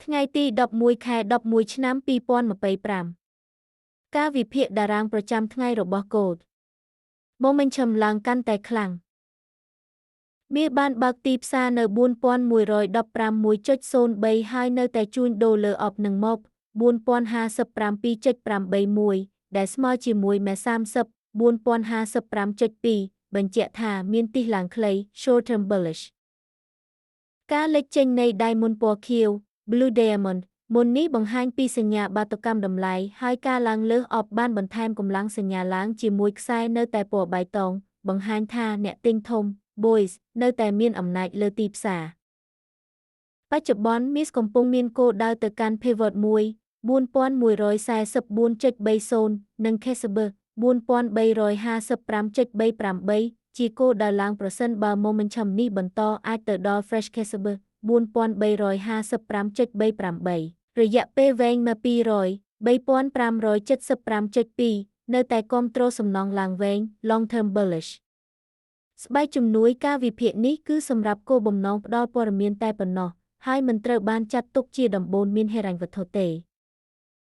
ថ្ងៃទី11ខែ11ឆ្នាំ2025ការវិភាគតារាងប្រចាំថ្ងៃរបស់កូដ Momentum ឡើងកាន់តែខ្លាំងវាបានបើកទីផ្សារនៅ 4115.03 ហើយនៅតែជួញដូរលើអបនឹងមក 4057.881 ដែលស្មើជាមួយមេ30 4055.2 បញ្ជាក់ថាមានទិសឡើងខ្លី Short Term Bullish ការលេចចេញនៃ Diamond ពណ៌ខៀវ Blue Diamond មុននេះបង្ហាញពីសញ្ញាបាតុកម្មតម្លៃហើយការឡើងលើសអបបានបន្ថែមកម្លាំងសញ្ញាឡើងជាមួយខ្សែនៅតែពណ៌បៃតងបង្ហាញថាអ្នកទិញធំ Boys នៅតែមានអំណាចលើទីផ្សារបច្ចុប្បន្ន MIS កំពុងមានគោលដៅទៅកាន់ Pivot 1 4144.30 និង Caseber 4355.38 ជាគោលដៅឡើងប្រសិនបើ Momentum នេះបន្តអាចទៅដល់ Fresh Caseber 4355.38 រយៈពេលវែងមក3575.2 នៅតែគាំទ្រសំណងឡើងវែង Long Term Bullish ស្បែកជំនួយការវិភាគនេះគឺសម្រាប់គោលបំណងផ្ដល់ព័ត៌មានតែប៉ុណ្ណោះហើយមិនត្រូវបានចាត់ទុកជាដំបូន្មានហិរញ្ញវត្ថុទេ